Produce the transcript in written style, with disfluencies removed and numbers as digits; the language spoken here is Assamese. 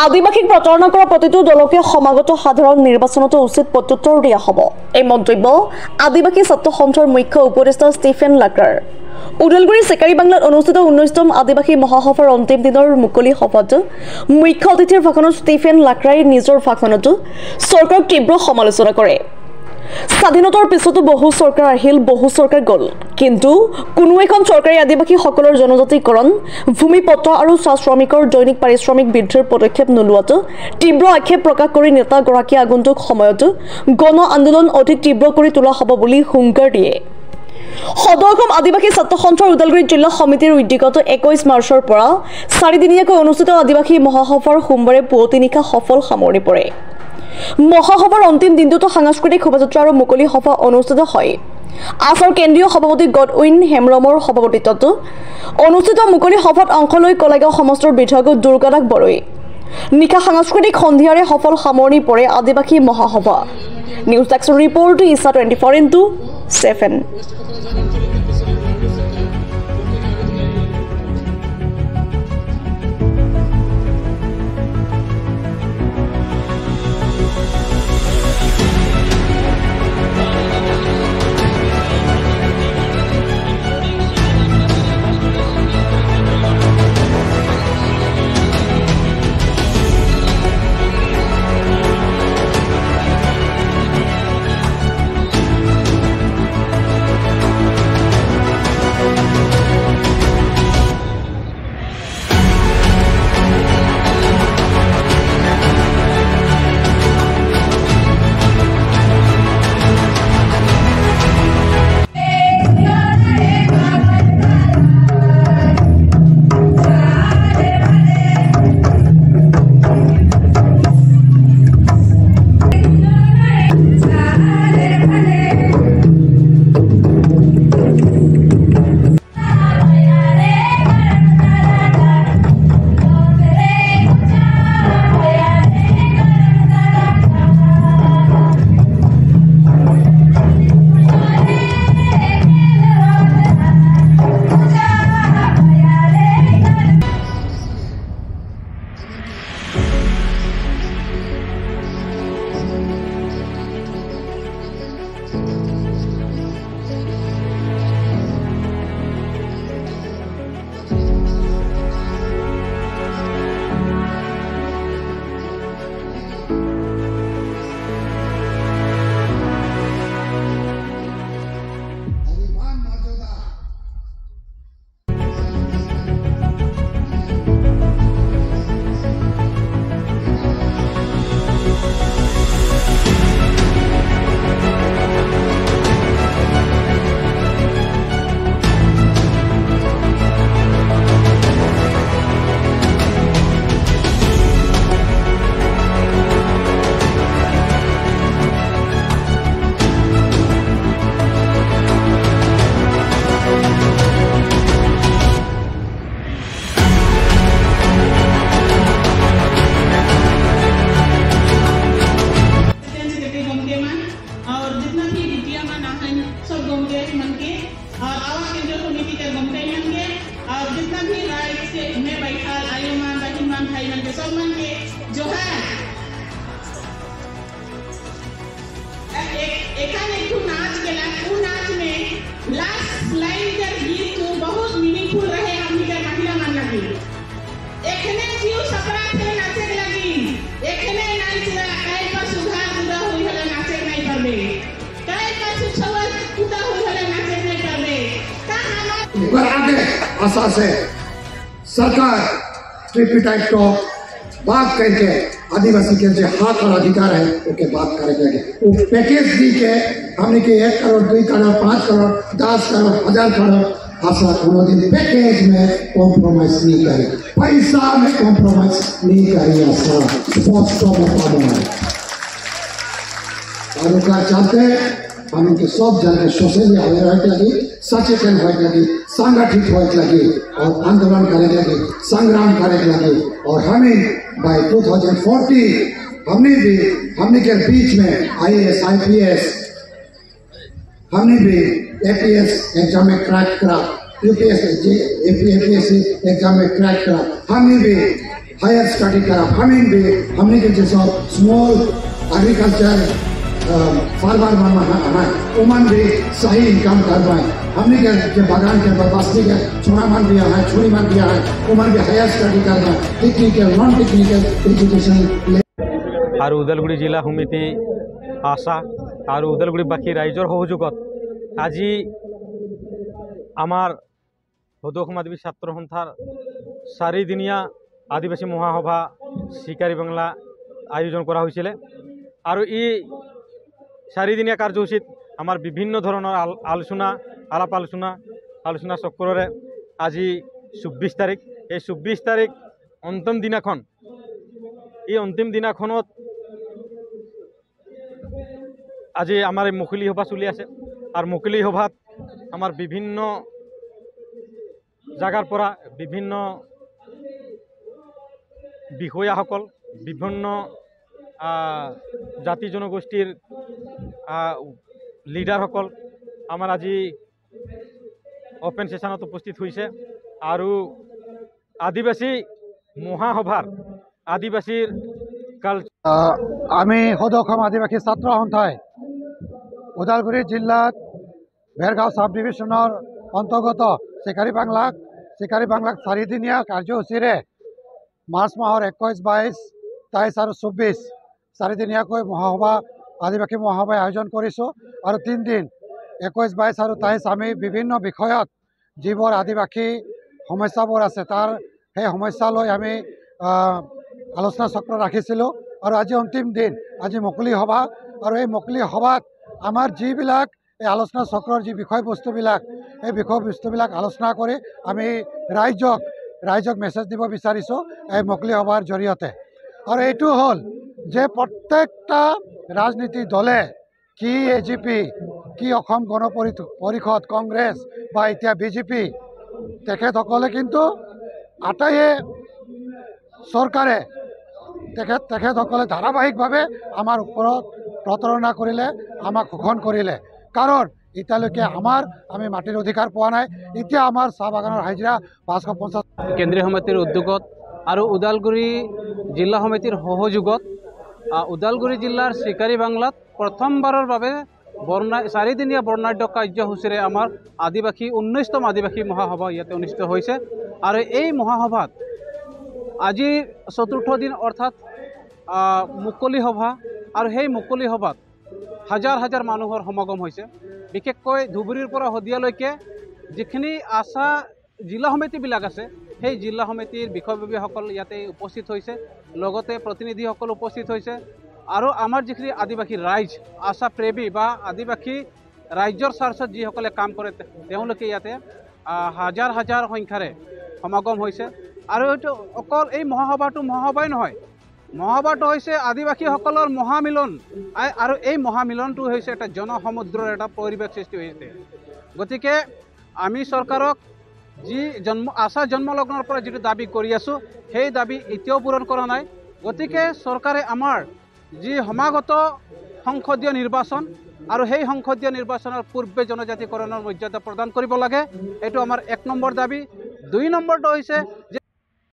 আদিবাসীক প্ৰতাৰণা কৰা প্ৰতিটো দলকে সমাগত সাধাৰণ নিৰ্বাচনতো উচিত প্ৰত্যুত্তৰ দিয়া হ'ব। এই মন্তব্য আদিবাসী ছাত্ৰ সন্থাৰ মুখ্য উপদেষ্টা ষ্টিফেন লাক্ৰাৰ। উদালগুৰি চেকাৰী বাংলাত অনুষ্ঠিত 19তম আদিবাসী মহাসভাৰ অন্তিম দিনৰ মুকলি সভাত মুখ্য অতিথিৰ ভাষণত ষ্টিফেন লাক্ৰাই নিজৰ ভাষণত চৰকাৰক তীব্ৰ সমালোচনা কৰে। স্বাধীনতাৰ পিছতো বহু চৰকাৰ আহিল, বহু চৰকাৰ গ'ল, কিন্তু কোনো এখন চৰকাৰে আদিবাসীসকলৰ জনজাতিকৰণ, ভূমিপট্টা আৰু চাহ শ্ৰমিকৰ দৈনিক পাৰিশ্ৰমিক বৃদ্ধিৰ পদক্ষেপ নোলোৱাত তীব্ৰ আক্ষেপ প্ৰকাশ কৰি নেতাগৰাকীয়ে আগন্তুক সময়ত গণ আন্দোলন অধিক তীব্ৰ কৰি তোলা হ'ব বুলি হুংকাৰ দিয়ে। সদৌ অসম আদিবাসী ছাত্ৰ সন্থাৰ ওদালগুৰি জিলা সমিতিৰ উদ্যোগত 21 মাৰ্চৰ পৰা 4 দিনীয়াকৈ অনুষ্ঠিত আদিবাসী মহাসভাৰ সোমবাৰে পুৱতি নিশা সফল সামৰণি পৰে। মহাসভাৰ অন্তিম দিনটোতো সাংস্কৃতিক শোভাযাত্ৰা আৰু মুকলি সভা অনুষ্ঠিত হয়। আছৰ কেন্দ্ৰীয় সভাপতি গডউইন হেমব্ৰমৰ সভাপতিত্বত অনুষ্ঠিত মুকলি সভাত অংশ লৈ কলাগাঁও সমষ্টিৰ বিধায়ক দুৰ্গাদাস বৰই। নিশা সাংস্কৃতিক সন্ধিয়াৰে সফল সামৰণি পৰে আদিবাসী মহাসভা। নিউজ ডেস্কৰ ৰিপৰ্ট ইছা 24x7। जो है एक नाच के नाच में लास्ट लाइन कर गीत तो बहुत मीनिंगफुल रहे हमनी के महिला मन लगी एखने जीव सपरा थे नाचे लगी एखने नाच काई पर सुधार जुदा होई हले नाचे नहीं करबे काई पर सुछवा जुदा होई हले नाचे नहीं करबे का हम पर आगे आशा से सरकार ट्रिपिटाइट टॉक बात करके आदिवासी के जो हक और अधिकार है उसके बात करेंगे। वो पैकेज दी के हमने के 1 करोड़ 2 करोड़ 5 करोड़ 10 करोड़ 1000 करोड़ आशा कोनो दिन पैकेज में कॉम्प्रोमाइज नहीं करे, पैसा में कॉम्प्रोमाइज नहीं करे। आशा स्पष्ट बताना और क्या चाहते हम इनके सब जगह सोशल अवेयर लगी, सचेतन होने लगी, संगठित होने लगी और आंदोलन करने लगी, संग्राम करने लगी। और हमें बाय 2040 हमने के बीच में IAS IPS हमने भी APS एग्जाम में क्रैक करा, UPSC APSC एग्जाम में क्रैक करा, हमने भी हायर स्टडी करा, फार्मिंग भी हमने के जैसे स्मॉल एग्रीकल्चर फार्मर है उमन भी सही इनकम कर पाए। हमने के जो बागान के बस्ती के छोड़ा मन दिया है, छोड़ी मन दिया है, उमन भी हायर स्टडी कर पाए, टेक्निकल नॉन टेक्निकल एजुकेशन। और उदालगुड़ी जिला समिति आशा और उदालगुड़ी बाकी राइजर सहयोगत আজি आमार সদৌ আদিবাসী ছাত্র সন্থার 4দিনীয়া আদিবাসী মহাসভা শিকারি বাংলা আয়োজন করা হয়েছিল। আর এই 4দিনীয়া কার্যসূচীত আমার বিভিন্ন ধরনের আলাপ আলোচনা চক্ৰৰে আজি 24 তাৰিখ, এই 24 তাৰিখ অন্তিম দিনাখন। এই অন্তিম দিনাখনত আজি আমার মুকলি সভা চলি আছে। আর মুকলি সভাত আমার বিভিন্ন জায়গার পৰা বিভিন্ন বিষয়াসকল, বিভিন্ন জাতি জনগোষ্ঠীর লিডারসকল আমার আজি ওপেন সেশনত উপস্থিত হয়েছে। আর আদিবাসী মহাসভার আদিবাসীর আমি সদৌ অসম আদিবাসী ছাত্ৰ সন্থাই ওদালগুৰি জিলাত ভেৰগাঁও সাব ডিভিশনৰ অন্তৰ্গত শিকাৰী বাংলাক 4দিনীয়া কাৰ্যসূচীৰে মাৰ্চ মাহৰ 21, 22, 23 আৰু 24 4দিনীয়াকৈ মহাসভা আদিবাসী মহাসভাই আয়োজন কৰিছোঁ। আৰু 3 দিন 21, 22 আৰু 23 আমি বিভিন্ন বিষয়ত যিবোৰ আদিবাসী সমস্যাবোৰ আছে তাৰ সেই সমস্যা লৈ আমি আলোচনা চক্ৰ ৰাখিছিলোঁ। আৰু আজি অন্তিম দিন, আজি মুকলি সভা। আৰু এই মুকলি সভাত আমাৰ যিবিলাক এই আলোচনা চক্ৰৰ যি বিষয়বস্তুবিলাক, এই বিষয়বস্তুবিলাক আলোচনা কৰি আমি ৰাইজক মেছেজ দিব বিচাৰিছোঁ এই মুকলি সভাৰ জৰিয়তে। আৰু এইটো হ'ল যে প্ৰত্যেকটা ৰাজনীতি দলে, কি AGP, কি অসম গণ পৰিষদ, কংগ্ৰেছ বা এতিয়া BJP, তেখেতসকলে কিন্তু আটাইয়ে চৰকাৰে তেখেতসকলে ধাৰাবাহিকভাৱে আমাৰ ওপৰত প্ৰতাৰণা কৰিলে, আমাক শোষণ কৰিলে। কাৰণ এতিয়ালৈকে আমি মাটিৰ অধিকাৰ পোৱা নাই। এতিয়া আমাৰ চাহ বাগানৰ হাজিৰা 550। কেন্দ্ৰীয় সমিতিৰ উদ্যোগত আৰু ওদালগুৰি জিলা সমিতিৰ সহযোগত ওদালগুৰি জিলাৰ শিকাৰী বাংলাত প্ৰথমবাৰৰ বাবে 4দিনীয়া বৰ্ণাঢ্য কাৰ্যসূচীৰে আমাৰ 19তম আদিবাসী মহাসভা ইয়াতে অনুষ্ঠিত হৈছে। আৰু এই মহাসভাত আজি 4ৰ্থ দিন অৰ্থাৎ মুকলি সভা। আৰু সেই মুকলি সভাত হাজাৰ হাজাৰ মানুহৰ সমাগম হৈছে। বিশেষকৈ ধুবুৰীৰ পৰা শদিয়ালৈকে যিখিনি আশা জিলা সমিতিবিলাক আছে, সেই জিলা সমিতিৰ বিষয়ববীয়াসকল ইয়াতে উপস্থিত হৈছে, লগতে প্ৰতিনিধিসকল উপস্থিত হৈছে। আৰু আমাৰ যিখিনি আদিবাসী ৰাইজ, আশা প্ৰেমী বা আদিবাসী ৰাইজৰ স্বাৰ্থত যিসকলে কাম কৰে, তেওঁলোকে ইয়াতে হাজাৰ হাজাৰ সংখ্যাৰে সমাগম হৈছে। আৰু এইটো অকল এই মহাসভাই নহয়, মহাসভাটো হৈছে আদিবাসীসকলৰ মহামিলন। আৰু এই মহামিলনটো হৈছে এটা জনসমুদ্ৰৰ এটা পৰিৱেশ সৃষ্টি হৈছে। গতিকে আমি চৰকাৰক যি আশা জন্মলগ্নৰ পৰা যিটো দাবী কৰি আছোঁ, সেই দাবী এতিয়াও পূৰণ কৰা নাই। গতিকে চৰকাৰে আমাৰ যি সমাগত সংসদীয় নিৰ্বাচন, আৰু সেই সংসদীয় নিৰ্বাচনৰ পূৰ্বে জনজাতিকৰণৰ মৰ্যাদা প্ৰদান কৰিব লাগে। এইটো আমাৰ 1 নম্বৰ দাবী। 2 নম্বৰটো হৈছে যে